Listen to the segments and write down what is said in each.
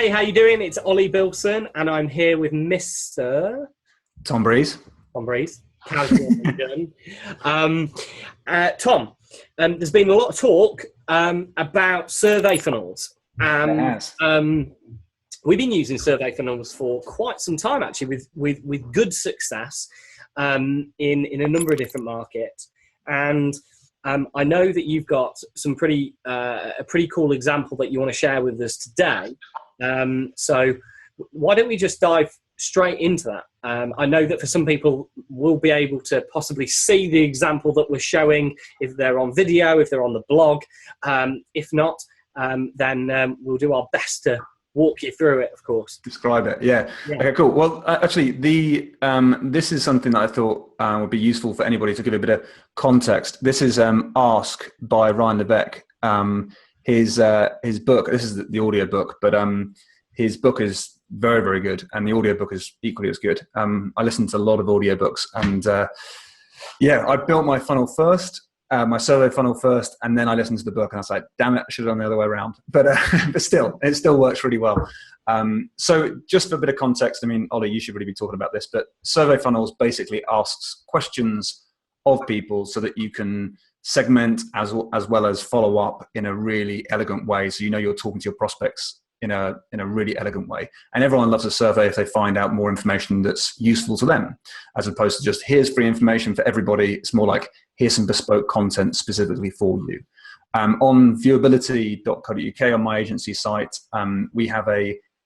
Hey, how you doing? It's Ollie Billson, and I'm here with Mr. Tom Breeze. Tom Breeze. Tom, there's been a lot of talk about survey funnels. Yes. We've been using survey funnels for quite some time, actually, with good success in a number of different markets. And I know that you've got some a pretty cool example that you want to share with us today. So why don't we just dive straight into that? I know that for some people will be able to possibly see the example that we're showing if they're on video, if they're on the blog. If not, then we'll do our best to walk you through it, of course. Describe it, yeah. Okay, cool. Well, actually, this is something that I thought would be useful for anybody to give a bit of context. This is Ask by Ryan Lebeck. His book, this is the audio book, but his book is very, very good, and the audio book is equally as good. I listen to a lot of audiobooks, and I built my funnel first, my survey funnel first, and then I listened to the book, and I was like, damn it, I should have done the other way around. But still, it still works really well. So just for a bit of context, I mean, Ollie, you should really be talking about this, but survey funnels basically asks questions of people so that you can segment as well as follow up in a really elegant way. So you know you're talking to your prospects in a really elegant way. And everyone loves a survey if they find out more information that's useful to them, as opposed to just here's free information for everybody. It's more like here's some bespoke content specifically for you. On viewability.co.uk, on my agency site, we have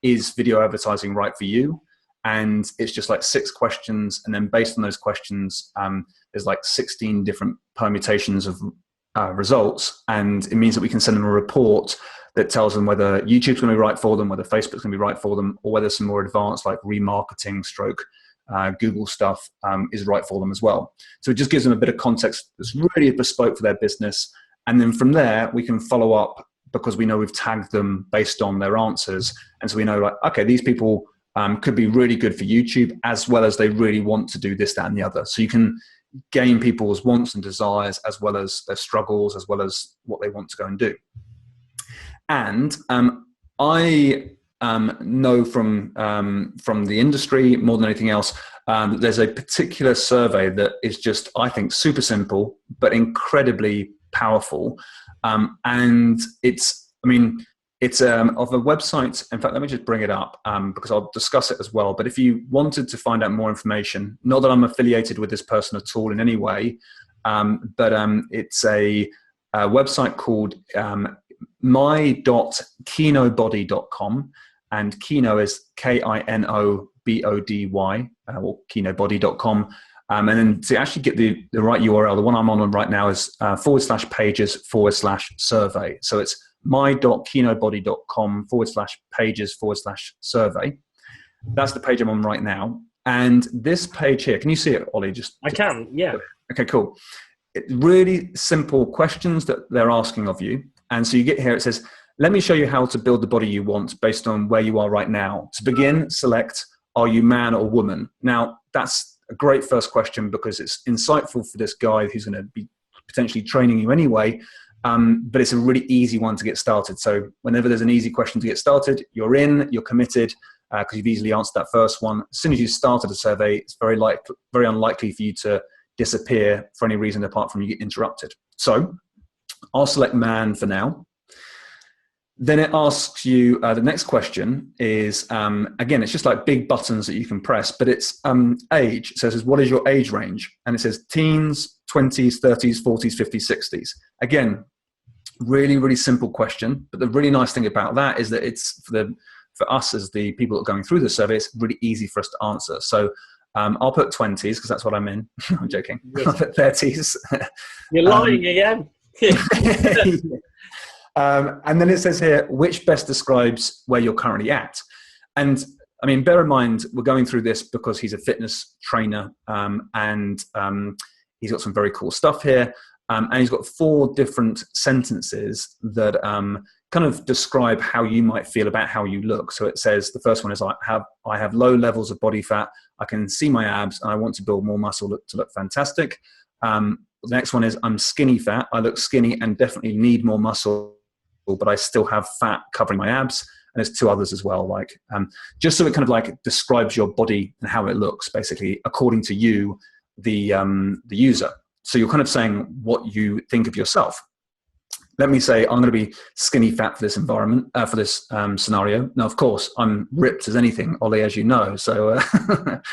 is video advertising right for you? And it's just like 6 questions. And then based on those questions, there's like 16 different permutations of results. And it means that we can send them a report that tells them whether YouTube's going to be right for them, whether Facebook's going to be right for them, or whether some more advanced like remarketing stroke Google stuff is right for them as well. So it just gives them a bit of context that's really bespoke for their business. And then from there, we can follow up because we know we've tagged them based on their answers. And so we know, like, okay, these people could be really good for YouTube, as well as they really want to do this, that, and the other. So you can gain people's wants and desires, as well as their struggles, as well as what they want to go and do. And I know from the industry more than anything else, there's a particular survey that is just, I think, super simple but incredibly powerful. And it's of a website. In fact, let me just bring it up because I'll discuss it as well. But if you wanted to find out more information, not that I'm affiliated with this person at all in any way, but it's a website called my.kinobody.com, and Kino is KINOBODY, or kinobody.com. And then to actually get the right URL, the one I'm on right now is /pages/survey. So it's my.kinobody.com /pages/survey. That's the page I'm on right now. And this page here, can you see it, Ollie? I can, yeah. Okay, cool. Really simple questions that they're asking of you. And so you get here, it says, let me show you how to build the body you want based on where you are right now. To begin, select, are you man or woman? Now, that's a great first question because it's insightful for this guy who's going to be potentially training you anyway, but it's a really easy one to get started. So whenever there's an easy question to get started, you're in, you're committed, because you've easily answered that first one. As soon as you started a survey, it's very unlikely for you to disappear for any reason apart from you get interrupted. So I'll select man for now. Then it asks you, the next question is, again, it's just like big buttons that you can press, but it's age. So it says, what is your age range? And it says teens, 20s, 30s, 40s, 50s, 60s. Again, really, really simple question. But the really nice thing about that is that it's for us as the people that are going through the survey, it's really easy for us to answer. So I'll put 20s because that's what I'm in. I'm joking. I'll put 30s. You're lying again. And then it says here, which best describes where you're currently at? And I mean, bear in mind, we're going through this because he's a fitness trainer, and he's got some very cool stuff here. And he's got 4 different sentences that kind of describe how you might feel about how you look. So it says, the first one is, I have low levels of body fat. I can see my abs and I want to build more muscle to look fantastic. The next one is, I'm skinny fat. I look skinny and definitely need more muscle, but I still have fat covering my abs. and there's two others as well, like just so it kind of like describes your body and how it looks, basically, according to you, the user. So you're kind of saying what you think of yourself. Let me say I'm going to be skinny fat for this environment, for this scenario. Now, of course, I'm ripped as anything, Ollie, as you know. So,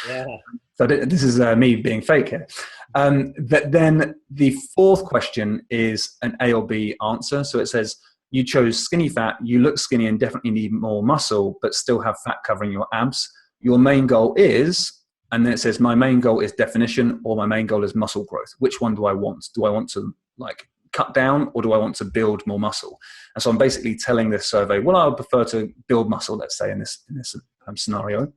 yeah. So this is me being fake here. But then the fourth question is an A or B answer. So it says, you chose skinny fat, you look skinny and definitely need more muscle, but still have fat covering your abs. Your main goal is, and then it says, my main goal is definition, or my main goal is muscle growth. Which one do I want? Do I want to like cut down, or do I want to build more muscle? And so I'm basically telling this survey, well, I would prefer to build muscle, let's say in this scenario.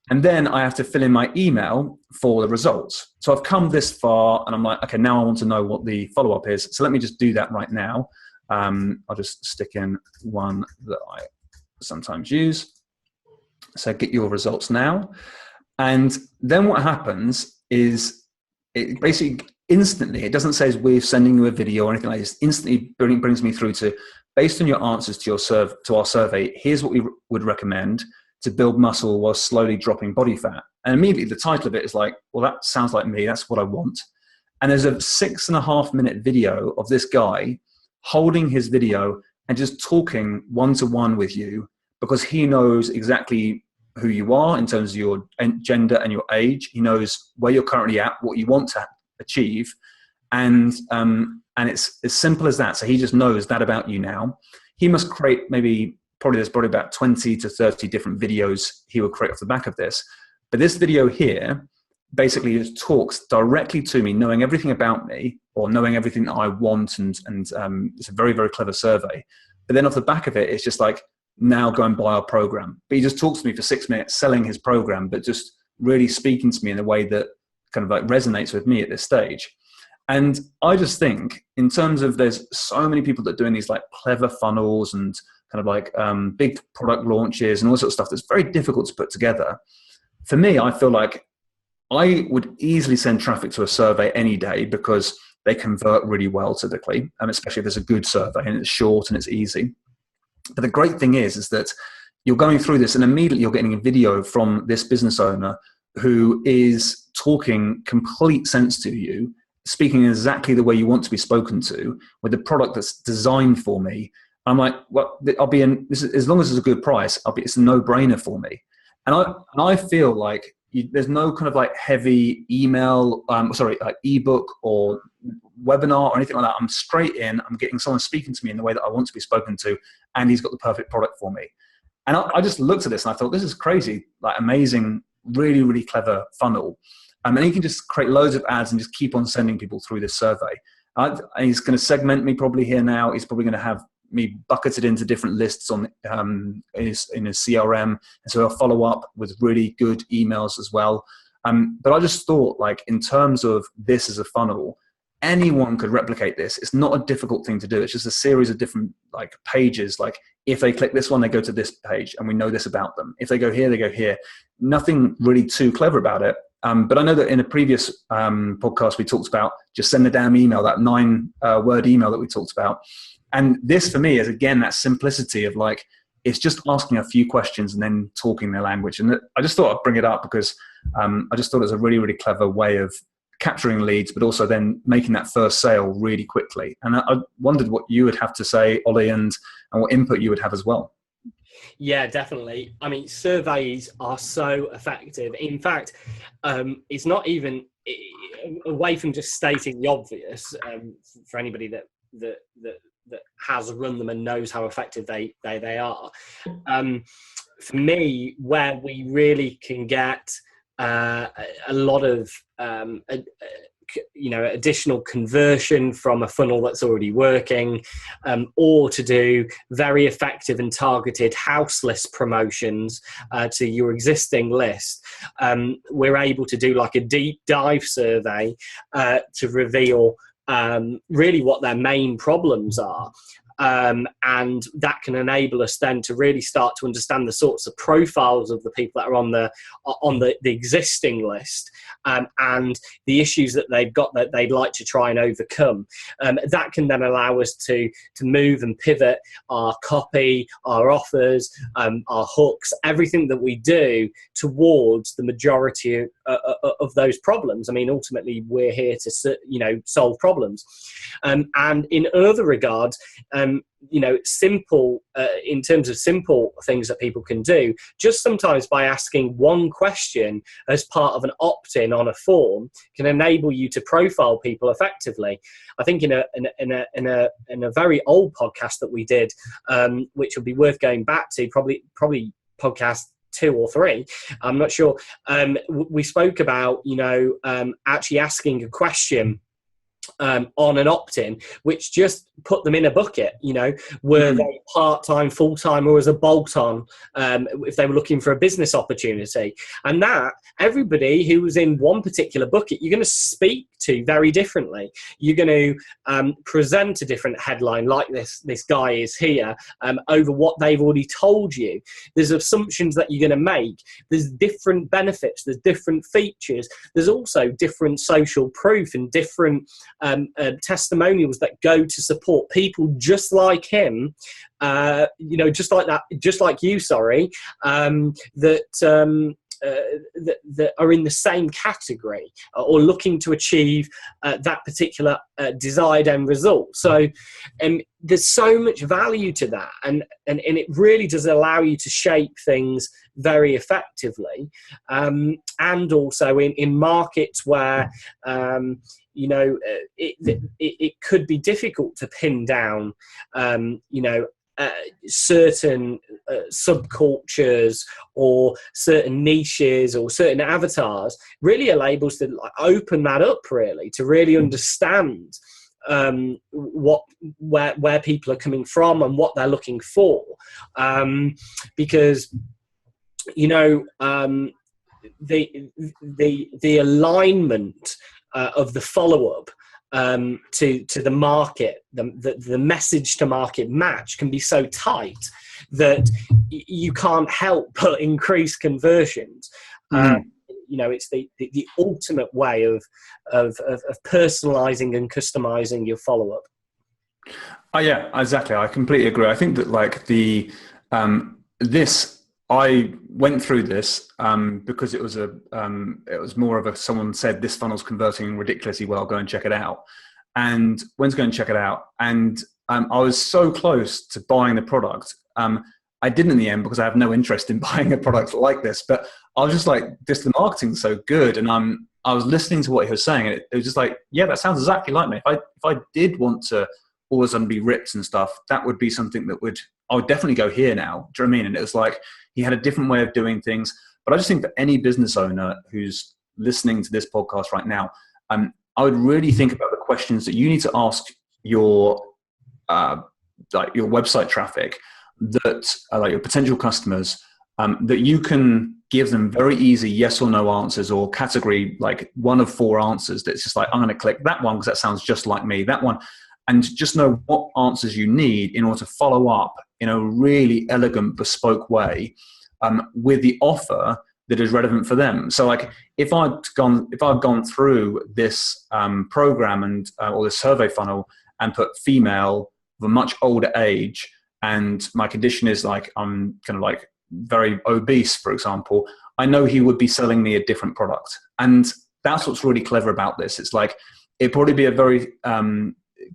And then I have to fill in my email for the results. So I've come this far and I'm like, okay, now I want to know what the follow-up is. So let me just do that right now. I'll just stick in one that I sometimes use. So get your results now. And then what happens is it basically instantly, it doesn't say we're sending you a video or anything like this, instantly brings me through to, based on your answers to our survey, here's what we would recommend to build muscle while slowly dropping body fat. And immediately the title of it is like, well, that sounds like me, that's what I want. And there's a 6.5 minute video of this guy holding his video and just talking one-to-one with you, because he knows exactly who you are in terms of your gender and your age. He knows where you're currently at, what you want to achieve. And it's as simple as that. So he just knows that about you now. He must create there's probably about 20 to 30 different videos he will create off the back of this. But this video here basically just talks directly to me, knowing everything about me, or knowing everything that I want. And it's a very, very clever survey. But then off the back of it, it's just like, now go and buy our program. But he just talks to me for 6 minutes, selling his program, but just really speaking to me in a way that kind of like resonates with me at this stage. And I just think, in terms of, there's so many people that are doing these like clever funnels and kind of like big product launches and all sorts of stuff that's very difficult to put together. For me, I feel like I would easily send traffic to a survey any day, because they convert really well typically, especially if there's a good survey and it's short and it's easy. But the great thing is that you're going through this and immediately you're getting a video from this business owner who is talking complete sense to you, speaking exactly the way you want to be spoken to, with a product that's designed for me. I'm like, well, I'll be in this, as long as it's a good price, it's a no-brainer for me. And I feel like there's no kind of like heavy email, like ebook or webinar or anything like that. I'm straight in, I'm getting someone speaking to me in the way that I want to be spoken to, and he's got the perfect product for me. And I just looked at this and I thought, this is crazy, like amazing, really, really clever funnel. And he can just create loads of ads and just keep on sending people through this survey. And he's going to segment me probably here now. He's probably going to have me bucketed into different lists on in his CRM, and so I'll follow up with really good emails as well. But I just thought, like, in terms of this as a funnel, anyone could replicate this. It's not a difficult thing to do. It's just a series of different like pages. Like, if they click this one, they go to this page, and we know this about them. If they go here, they go here. Nothing really too clever about it. But I know that in a previous podcast we talked about just send the damn email, that 9-word email that we talked about. And this for me is, again, that simplicity of like, it's just asking a few questions and then talking their language. And I just thought I'd bring it up because I just thought it was a really, really clever way of capturing leads, but also then making that first sale really quickly. And I wondered what you would have to say, Ollie, and what input you would have as well. Yeah, definitely. I mean, surveys are so effective. In fact, it's not even away from just stating the obvious for anybody that has run them and knows how effective they are. For me, where we really can get a lot of additional conversion from a funnel that's already working, or to do very effective and targeted house list promotions to your existing list, we're able to do like a deep dive survey to reveal really what their main problems are. and that can enable us then to really start to understand the sorts of profiles of the people that are on the existing list, and the issues that they've got that they'd like to try and overcome. That can then allow us to move and pivot our copy, our offers, our hooks, everything that we do towards the majority of those problems. I mean, ultimately, we're here to solve problems, and in other regards, simple in terms of simple things that people can do, just sometimes by asking one question as part of an opt-in on a form can enable you to profile people effectively. I think in a very old podcast that we did, which would be worth going back to, probably podcast 2 or 3, I'm not sure, we spoke about actually asking a question on an opt-in, which just put them in a bucket. Were they part-time, full-time, or as a bolt-on, if they were looking for a business opportunity. And that everybody who was in one particular bucket, you're going to speak to very differently. You're going to present a different headline, like this guy is here, over what they've already told you. There's assumptions that you're going to make. There's different benefits. There's different features. There's also different social proof and different testimonials that go to support people just like him, just like you, that are in the same category or looking to achieve that particular desired end result. So there's so much value to that, and it really does allow you to shape things very effectively, and also in markets where it could be difficult to pin down certain subcultures or certain niches or certain avatars. Really enables to open that up, really, to really understand where people are coming from and what they're looking for, because the alignment of the follow-up to the market, the message to market match can be so tight that you can't help but increase conversions. It's the ultimate way of personalizing and customizing your follow-up. Oh yeah, exactly. I completely agree. I think that I went through this because it was more of someone said this funnel's converting ridiculously well, go and check it out. And went to go and check it out. And I was so close to buying the product. I didn't in the end because I have no interest in buying a product like this. But I was just like, the marketing's so good. And I was listening to what he was saying. And it was just like, yeah, that sounds exactly like me. If I did want to all of a sudden be ripped and stuff, that would be something that I would definitely go here now. Do you know what I mean? And it was like, he had a different way of doing things. But I just think that any business owner who's listening to this podcast right now, I would really think about the questions that you need to ask your website traffic, that like your potential customers, that you can give them very easy yes or no answers, or category like 1 of 4 answers. That's just like, I'm going to click that one because that sounds just like me, that one. And just know what answers you need in order to follow up in a really elegant, bespoke way with the offer that is relevant for them. So, like, if I've gone through this program and or the survey funnel and put female of a much older age, and my condition is like I'm kind of like very obese, for example, I know he would be selling me a different product, and that's what's really clever about this. It's like it'd probably be a very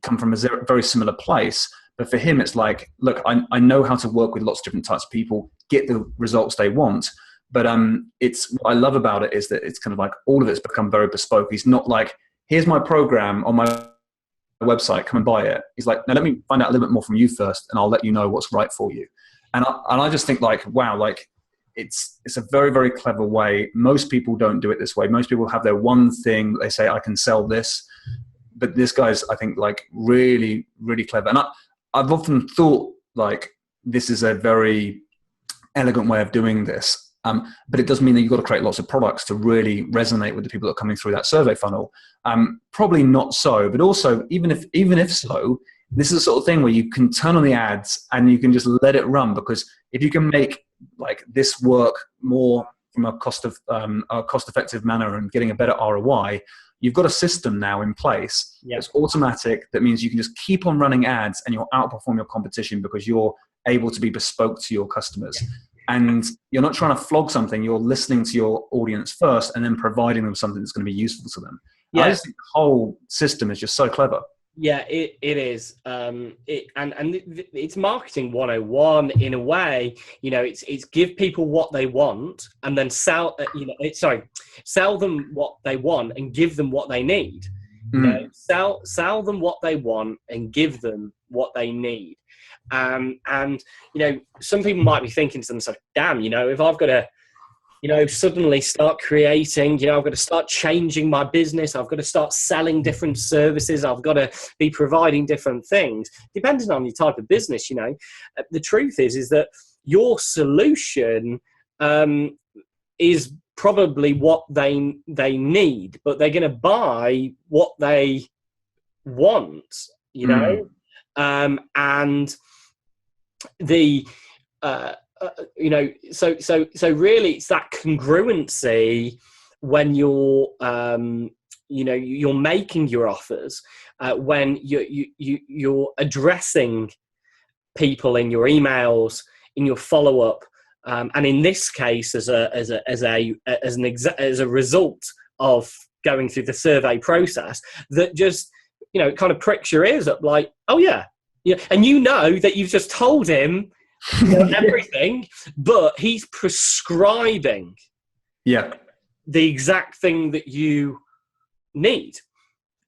come from a very similar place. But for him, it's like, look, I know how to work with lots of different types of people, get the results they want. But it's what I love about it is that it's kind of like all of it's become very bespoke. He's not like, here's my program on my website, come and buy it. He's like, no, let me find out a little bit more from you first, and I'll let you know what's right for you. And I just think like, wow, like it's a very, very clever way. Most people don't do it this way. Most people have their one thing that they say, I can sell this. But this guy's, I think, like really, really clever. And I've often thought like this is a very elegant way of doing this. But it does mean that you've got to create lots of products to really resonate with the people that are coming through that survey funnel. Probably not so, but also even if so, this is the sort of thing where you can turn on the ads and you can just let it run, because if you can make like this work more from a cost-effective manner and getting a better ROI, you've got a system now in place that's automatic. That means you can just keep on running ads and you'll outperform your competition because you're able to be bespoke to your customers. And you're not trying to flog something, you're listening to your audience first and then providing them something that's going to be useful to them. I just think the whole system is just so clever. Yeah, it is. It's marketing 101 in a way. You know, it's give people what they want and then sell them what they want and give them what they need. You know, sell them what they want and give them what they need. And you know, some people might be thinking to themselves, damn, you know, if I've got to, you know, suddenly start creating, you know, I've got to start changing my business. I've got to start selling different services. I've got to be providing different things, depending on your type of business. You know, the truth is that your solution is probably what they need, but they're going to buy what they want, you know, and the, you know, so really it's that congruency when you're, you know, you're making your offers, when you're addressing people in your emails, in your follow-up, and in this case, as a result of going through the survey process, that just, you know, it kind of pricks your ears up, like, oh yeah, and you know that you've just told him, you know, everything, but he's prescribing the exact thing that you need,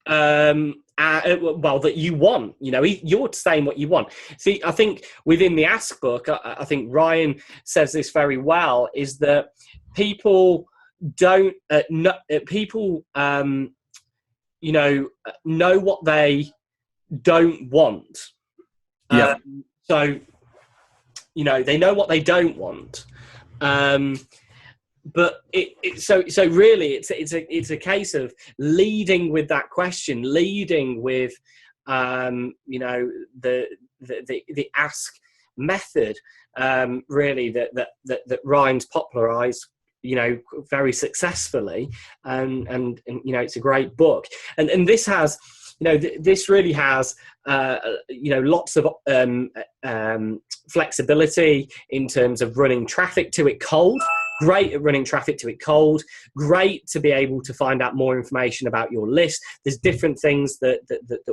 that you want. You know, you're saying what you want. See, I think within the Ask book, I think Ryan says this very well, is that people don't people you know what they don't want. So, you know, they know what they don't want, but so really, it's a case of leading with that question, leading with, you know, the Ask method, really that Ryan's popularized, you know, very successfully, and you know, it's a great book, and this has, you know, this really has, you know, lots of flexibility in terms of running traffic to it cold. Great at running traffic to it cold. Great to be able to find out more information about your list. There's different things that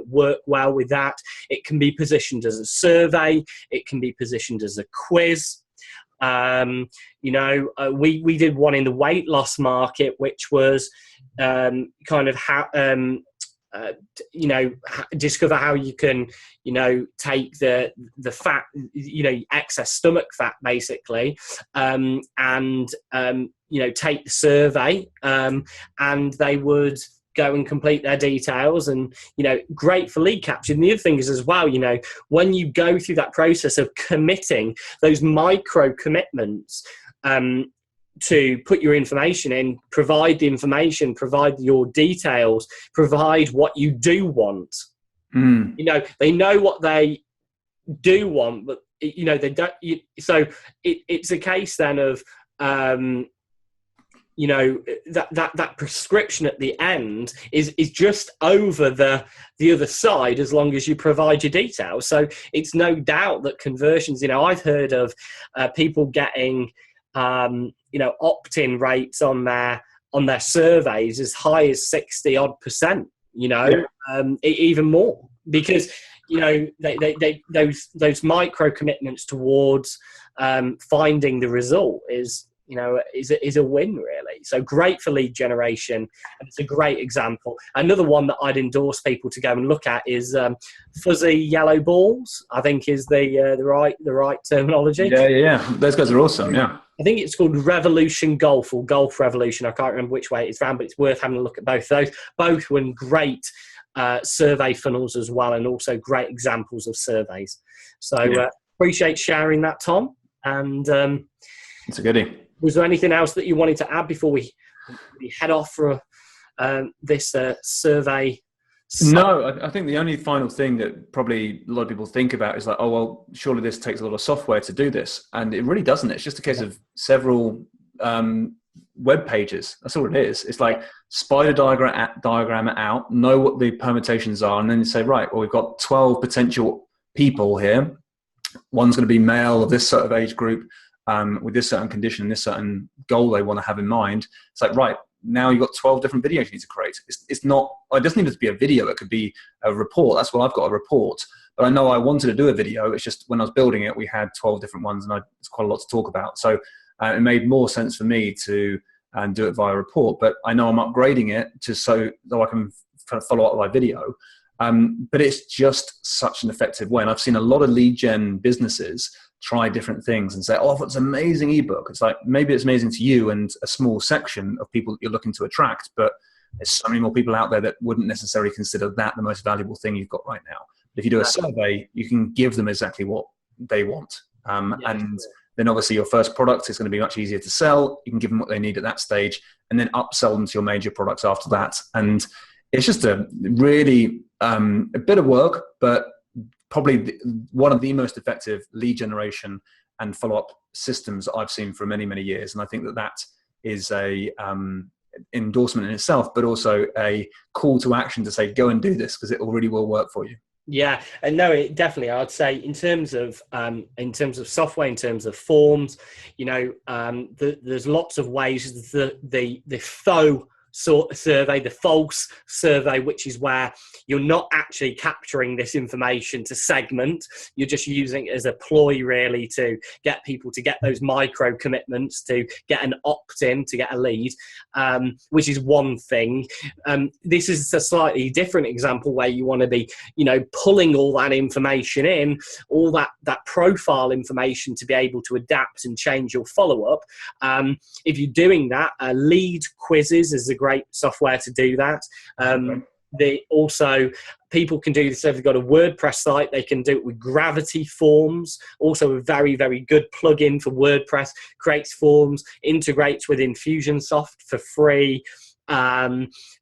work well with that. It can be positioned as a survey. It can be positioned as a quiz. You know, we did one in the weight loss market, which was kind of how, you know, discover how you can, you know, take the fat, you know, excess stomach fat basically, and you know, take the survey, and they would go and complete their details, and, you know, great for lead capture. And the other thing is as well, you know, when you go through that process of committing those micro commitments, to put your information in, provide the information, provide your details, provide what you do want. You know, they know what they do want, but, you know, they don't. So it's a case then of, you know, that prescription at the end is just over the other side, as long as you provide your details. So it's no doubt that conversions, you know, I've heard of people getting, you know, opt-in rates on their surveys as high as 60 odd %, you know, even more, because, you know, they those micro commitments towards finding the result is, you know, is a win, really. So great for lead generation, and it's a great example. Another one that I'd endorse people to go and look at is fuzzy yellow balls, I think is the right terminology. Yeah. Those guys are awesome. Yeah. I think it's called Revolution Golf or Golf Revolution. I can't remember which way it's around, but it's worth having a look at both those. Both were great survey funnels as well, and also great examples of surveys. So appreciate sharing that, Tom. And it's a goodie. Was there anything else that you wanted to add before we head off for this survey No, I think the only final thing that probably a lot of people think about is like, oh, well, surely this takes a lot of software to do this. And it really doesn't. It's just a case of several web pages. That's all it is. It's like spider diagram it out, know what the permutations are, and then you say, right, well, we've got 12 potential people here. One's going to be male of this sort of age group, with this certain condition, this certain goal they want to have in mind. It's like, right, now you've got 12 different videos you need to create. It's not, it doesn't need to be a video. It could be a report. That's what I've got, a report. But I know I wanted to do a video. It's just when I was building it, we had 12 different ones, and it's quite a lot to talk about. So it made more sense for me to do it via report. But I know I'm upgrading it just so I can kind of follow up with my video. But it's just such an effective way. And I've seen a lot of lead gen businesses try different things and say, oh, I've got this amazing ebook. It's like, maybe it's amazing to you and a small section of people that you're looking to attract, but there's so many more people out there that wouldn't necessarily consider that the most valuable thing you've got right now. But if you do a survey, you can give them exactly what they want. And then obviously your first product is going to be much easier to sell. You can give them what they need at that stage and then upsell them to your major products after that. And it's just a really a bit of work, but probably one of the most effective lead generation and follow-up systems I've seen for many, many years. And I think that is a endorsement in itself, but also a call to action to say, go and do this, because it really will work for you. Yeah, and no, it definitely. I'd say in terms of software, in terms of forms, there's lots of ways. The faux sort of survey, the false survey, which is where you're not actually capturing this information to segment. You're just using it as a ploy, really, to get people to get those micro commitments, to get an opt-in, to get a lead, which is one thing. This is a slightly different example where you want to be, pulling all that information in, all that profile information to be able to adapt and change your follow-up. If you're doing that, lead quizzes is a great software to do that. People can do this if they've got a WordPress site. They can do it with Gravity Forms, also a very, very good plugin for WordPress. Creates forms, integrates with Infusionsoft for free,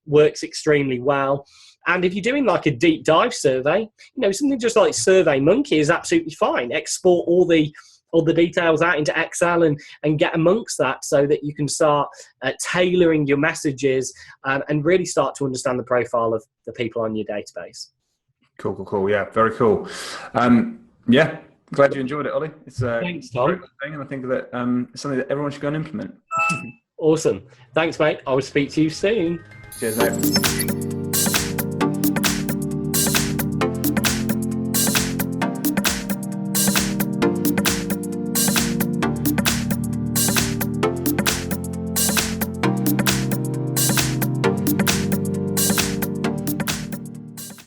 works extremely well. And if you're doing like a deep dive survey, something just like SurveyMonkey is absolutely fine. Export all the details out into Excel and get amongst that so that you can start tailoring your messages and really start to understand the profile of the people on your database. Cool. Yeah, very cool. Yeah, glad you enjoyed it, Ollie. It's Thanks, Tom. Great thing, and I think that it's something that everyone should go and implement. Awesome. Thanks, mate. I will speak to you soon. Cheers, mate.